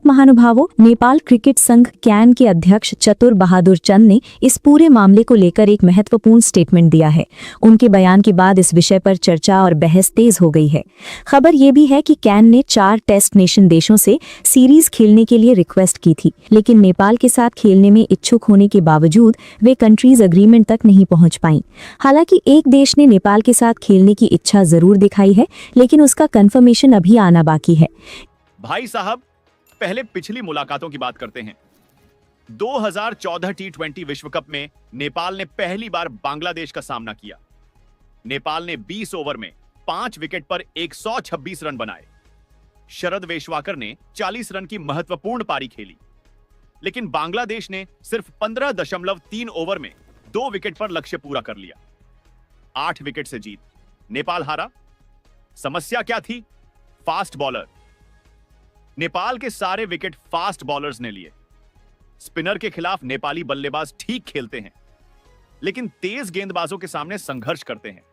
महानुभावों, Nepal cricket संघ can के अध्यक्ष चतुर बहादुर चंद ने इस पूरे मामले को लेकर एक महत्वपूर्ण स्टेटमेंट दिया है। उनके बयान के बाद इस विषय पर चर्चा और बहस तेज हो गई है। खबर ये भी है कि कैन ने 4 टेस्ट नेशन देशों से सीरीज खेलने के लिए रिक्वेस्ट की थी, लेकिन नेपाल के साथ खेलने में इच्छुक होने के बावजूद वे कंट्रीज अग्रीमेंट तक नहीं पहुंच पाई। हालांकि एक देश ने नेपाल के साथ खेलने की इच्छा जरूर दिखाई है, लेकिन उसका कंफर्मेशन अभी आना बाकी है। भाई साहब, पहले पिछली मुलाकातों की बात करते हैं। 2014 T20 विश्व कप में नेपाल ने पहली बार बांग्लादेश का सामना किया। नेपाल ने 20 ओवर में 5 विकेट पर 126 रन बनाए। शरद वेशवाकर ने 40 रन की महत्वपूर्ण पारी खेली, लेकिन बांग्लादेश ने सिर्फ 15.3 ओवर में 2 विकेट पर लक्ष्य पूरा कर लिया। 8 विकेट से जीत नेपाल हारा। समस्या क्या थी? Fast bowler. नेपाल के सारे विकेट फास्ट बॉलर्स ने लिए। स्पिनर के खिलाफ नेपाली बल्लेबाज ठीक खेलते हैं, लेकिन तेज गेंदबाजों के सामने संघर्ष करते हैं।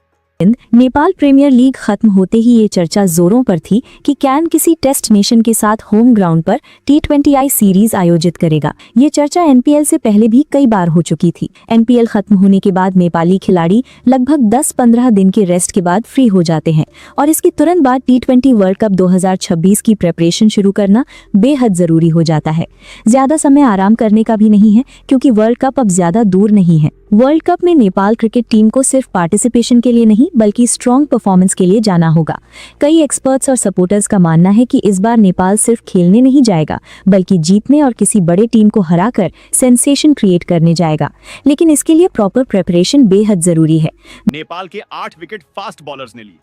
नेपाल प्रीमियर लीग खत्म होते ही ये चर्चा जोरों पर थी कि कैन किसी टेस्ट नेशन के साथ होम ग्राउंड पर T20I सीरीज आयोजित करेगा। ये चर्चा एनपीएल से पहले भी कई बार हो चुकी थी। एनपीएल खत्म होने के बाद नेपाली खिलाड़ी लगभग 10-15 दिन के रेस्ट के बाद फ्री हो जाते हैं और इसके तुरंत बाद T20 वर्ल्ड कप 2026 की प्रेपरेशन शुरू करना बेहद जरूरी हो जाता है। ज्यादा समय आराम करने का भी नहीं है, क्योंकि वर्ल्ड कप अब ज्यादा दूर नहीं है। वर्ल्ड कप में नेपाल क्रिकेट टीम को सिर्फ पार्टिसिपेशन के लिए नहीं, बल्कि स्ट्रॉन्ग परफॉर्मेंस के लिए जाना होगा। कई एक्सपर्ट्स और सपोर्टर्स का मानना है कि इस बार नेपाल सिर्फ खेलने नहीं जाएगा, बल्कि जीतने और किसी बड़े टीम को हराकर सेंसेशन क्रिएट करने जाएगा। लेकिन इसके लिए प्रॉपर प्रिपरेशन बेहद जरूरी है। नेपाल के 8 विकेट फास्ट बॉलर्स ने लिए।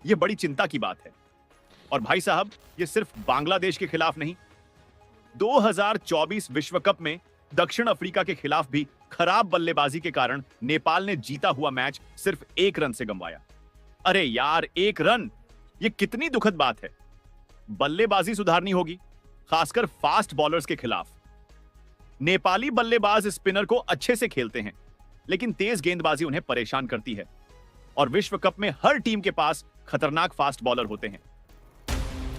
ये बड़ी चिंता की बात है। और भाई साहब, ये सिर्फ बांग्लादेश के खिलाफ नहीं, 2024 विश्व कप में दक्षिण अफ्रीका के खिलाफ भी खराब बल्लेबाजी के कारण नेपाल ने जीता हुआ मैच सिर्फ 1 रन से गंवाया। अरे यार, 1 रन, ये कितनी दुखद बात है। बल्लेबाजी सुधारनी होगी, खासकर फास्ट बॉलर्स के खिलाफ। नेपाली बल्लेबाज स्पिनर को अच्छे से खेलते हैं, लेकिन तेज गेंदबाजी उन्हें परेशान करती है। और विश्व कप में हर टीम के पास खतरनाक फास्ट बॉलर होते हैं।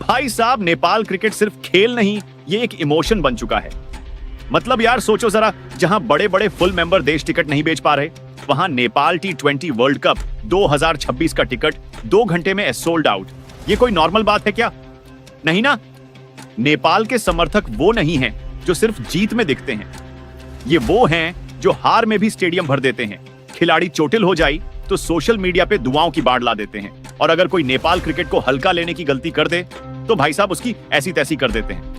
भाई साहब, नेपाल क्रिकेट सिर्फ खेल नहीं, ये एक इमोशन बन चुका है। मतलब यार सोचो जरा, जहां बड़े बड़े फुल मेंबर देश टिकट नहीं बेच पा रहे, वहां नेपाल T20 वर्ल्ड कप 2026 का टिकट 2 घंटे में सोल्ड आउट। ये कोई नॉर्मल बात है क्या? नहीं ना। नेपाल के समर्थक वो नहीं हैं जो सिर्फ जीत में दिखते हैं, ये वो हैं जो हार में भी स्टेडियम भर देते हैं। खिलाड़ी चोटिल हो जाए तो सोशल मीडिया पे दुआओं की बाढ़ ला देते हैं, और अगर कोई नेपाल क्रिकेट को हल्का लेने की गलती कर दे तो भाई साहब उसकी ऐसी तैसी कर देते हैं।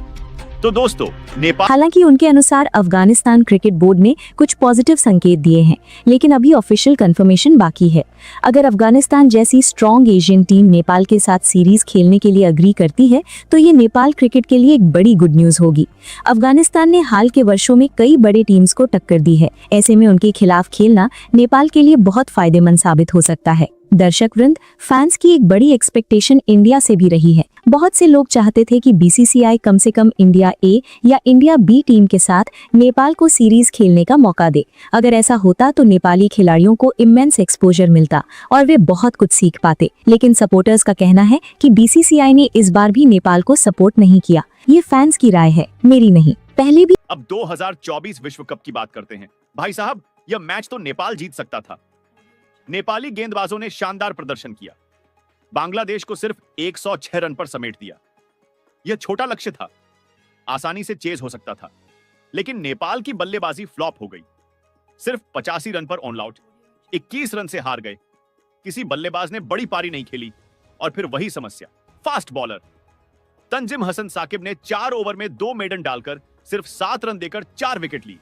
तो दोस्तों, नेपाल, हालांकि उनके अनुसार अफगानिस्तान क्रिकेट बोर्ड ने कुछ पॉजिटिव संकेत दिए हैं, लेकिन अभी ऑफिशियल कंफर्मेशन बाकी है। अगर अफगानिस्तान जैसी स्ट्रॉन्ग एशियन टीम नेपाल के साथ सीरीज खेलने के लिए अग्री करती है, तो ये नेपाल क्रिकेट के लिए एक बड़ी गुड न्यूज होगी। अफगानिस्तान ने हाल के वर्षों में कई बड़े टीम्स को टक्कर दी है। ऐसे में उनके खिलाफ खेलना नेपाल के लिए बहुत फायदेमंद साबित हो सकता है। दर्शक वृंद, फैंस की एक बड़ी एक्सपेक्टेशन इंडिया से भी रही है। बहुत से लोग चाहते थे कि बीसीसीआई कम से कम इंडिया ए या इंडिया बी टीम के साथ नेपाल को सीरीज खेलने का मौका दे। अगर ऐसा होता तो नेपाली खिलाड़ियों को इमेंस एक्सपोजर मिलता और वे बहुत कुछ सीख पाते। लेकिन सपोर्टर्स का कहना है कि बीसीसीआई ने इस बार भी नेपाल को सपोर्ट नहीं किया। ये फैंस की राय है, मेरी नहीं। पहले भी। अब 2024 विश्व कप की बात करते हैं। भाई साहब, यह मैच तो नेपाल जीत सकता था। नेपाली गेंदबाजों ने शानदार प्रदर्शन किया। बांग्लादेश को सिर्फ 106 रन पर समेट दिया। यह छोटा लक्ष्य था, आसानी से चेज हो सकता था, लेकिन नेपाल की बल्लेबाजी फ्लॉप हो गई। सिर्फ 85 रन पर ऑन आउट, 21 रन से हार गए। किसी बल्लेबाज ने बड़ी पारी नहीं खेली। और फिर वही समस्या, फास्ट बॉलर। तंजिम हसन साकिब ने 4 ओवर में 2 मेडन डालकर सिर्फ 7 रन देकर 4 विकेट ली।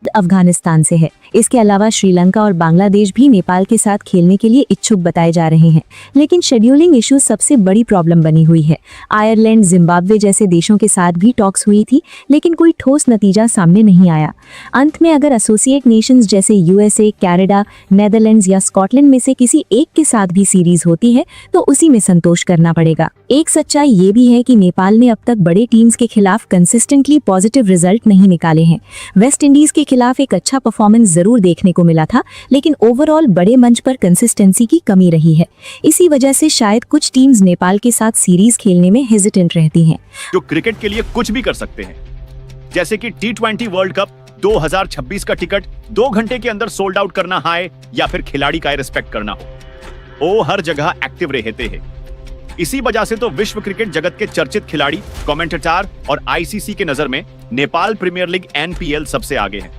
अफगानिस्तान से है। इसके अलावा श्रीलंका और बांग्लादेश भी नेपाल के साथ खेलने के लिए इच्छुक बताए जा रहे हैं, लेकिन शेड्यूलिंग इश्यू सबसे बड़ी प्रॉब्लम बनी हुई है। आयरलैंड, जिम्बाब्वे जैसे देशों के साथ भी टॉक्स हुई थी, लेकिन कोई ठोस नतीजा सामने नहीं आया। अंत में अगर एसोसिएट नेशंस जैसे यूएसए, कनाडा, नेदरलैंड्स या स्कॉटलैंड में से किसी एक के साथ भी सीरीज होती है तो उसी में संतोष करना पड़ेगा। एक सच्चाई ये भी है कि नेपाल ने अब तक बड़े टीम्स के खिलाफ कंसिस्टेंटली पॉजिटिव रिजल्ट नहीं निकाले हैं। वेस्ट इंडीज के खिलाफ एक अच्छा परफॉर्मेंस जरूर देखने को मिला था, लेकिन ओवरऑल बड़े मंच पर कंसिस्टेंसी की कमी रही है। इसी वजह से शायद कुछ टीम्स नेपाल के साथ सीरीज खेलने में हेजिटेंट रहती हैं। जो क्रिकेट के लिए कुछ भी कर सकते हैं, जैसे कि T20 वर्ल्ड कप 2026 का टिकट 2 घंटे के अंदर सोल्ड आउट करना है, या फिर खिलाड़ी का रिस्पेक्ट करना हो, वो हर जगह एक्टिव रहते हैं। इसी वजह से तो विश्व क्रिकेट जगत के चर्चित खिलाड़ी, कमेंटेटर और आईसीसी के नजर में नेपाल प्रीमियर लीग NPL सबसे आगे है।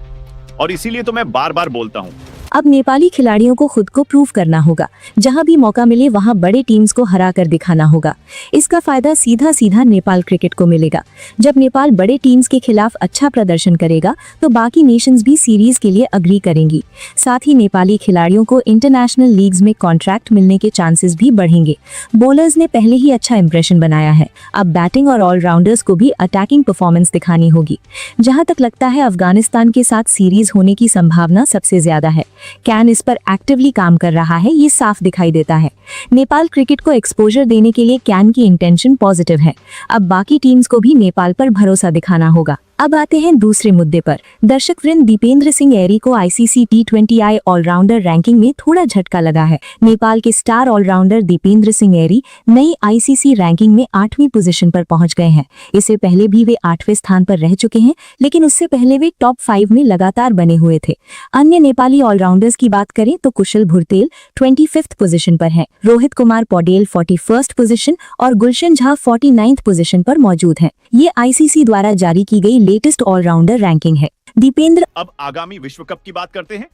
और इसीलिए तो मैं बार बार बोलता हूँ, अब नेपाली खिलाड़ियों को खुद को प्रूव करना होगा। जहां भी मौका मिले वहां बड़े टीम्स को हरा कर दिखाना होगा। इसका फायदा सीधा सीधा नेपाल क्रिकेट को मिलेगा। जब नेपाल बड़े टीम्स के खिलाफ अच्छा प्रदर्शन करेगा तो बाकी नेशंस भी सीरीज के लिए अग्री करेंगी। साथ ही नेपाली खिलाड़ियों को इंटरनेशनल लीग्स में कॉन्ट्रैक्ट मिलने के चांसेस भी बढ़ेंगे। बॉलर्स ने पहले ही अच्छा इंप्रेशन बनाया है, अब बैटिंग और ऑलराउंडर्स को भी अटैकिंग परफॉर्मेंस दिखानी होगी। जहां तक लगता है अफगानिस्तान के साथ सीरीज होने की संभावना सबसे ज्यादा है। कैन इस पर एक्टिवली काम कर रहा है, ये साफ दिखाई देता है। नेपाल क्रिकेट को एक्सपोजर देने के लिए कैन की इंटेंशन पॉजिटिव है। अब बाकी टीम्स को भी नेपाल पर भरोसा दिखाना होगा। अब आते हैं दूसरे मुद्दे पर। दर्शक वृंद, दीपेंद्र सिंह एरी को आईसीसी T20I ऑलराउंडर रैंकिंग में थोड़ा झटका लगा है। नेपाल के स्टार ऑलराउंडर दीपेंद्र सिंह एरी नई आईसीसी रैंकिंग में 8वीं पोजीशन पर पहुंच गए हैं। इससे पहले भी वे 8वें स्थान पर रह चुके हैं, लेकिन उससे पहले वे टॉप 5 में लगातार बने हुए थे। अन्य नेपाली ऑलराउंडर्स की बात करें तो कुशल भुरतेल 25th पोजीशन पर है, रोहित कुमार पौडेल 41st पोजीशन और गुलशन झा 49th पोजीशन पर मौजूद हैं। ये आईसीसी द्वारा जारी की गई लेटेस्ट ऑलराउंडर रैंकिंग है। दीपेंद्र, अब आगामी विश्व कप की बात करते हैं।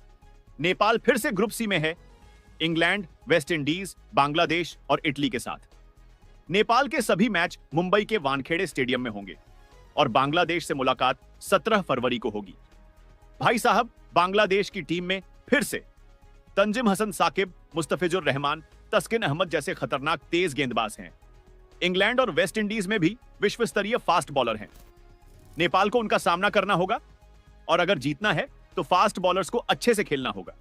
नेपाल फिर से ग्रुप सी में है, इंग्लैंड, वेस्ट इंडीज, बांग्लादेश और इटली के साथ। नेपाल के सभी मैच मुंबई के वानखेड़े स्टेडियम में होंगे और बांग्लादेश से मुलाकात 17 फरवरी को होगी। भाई साहब, बांग्लादेश की टीम में फिर से तंजिम हसन साकिब, मुस्तफिजुर रहमान, तस्किन अहमद जैसे खतरनाक तेज गेंदबाज हैं। इंग्लैंड और वेस्ट इंडीज में भी विश्व स्तरीय फास्ट बॉलर हैं। नेपाल को उनका सामना करना होगा और अगर जीतना है तो फास्ट बॉलर्स को अच्छे से खेलना होगा।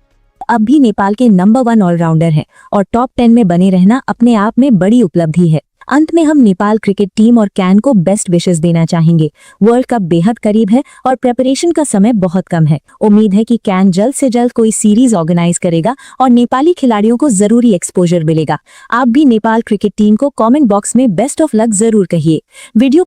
अब भी नेपाल के नंबर 1 ऑलराउंडर हैं और टॉप 10 में बने रहना अपने आप में बड़ी उपलब्धि है। अंत में हम नेपाल क्रिकेट टीम और कैन को बेस्ट विशेस देना चाहेंगे। वर्ल्ड कप बेहद करीब है और प्रिपरेशन का समय बहुत कम है। उम्मीद है कि कैन जल्द से जल्द कोई सीरीज ऑर्गेनाइज करेगा और नेपाली खिलाड़ियों को जरूरी एक्सपोजर मिलेगा। आप भी नेपाल क्रिकेट टीम को कमेंट बॉक्स में बेस्ट ऑफ लक जरूर कहिए। वीडियो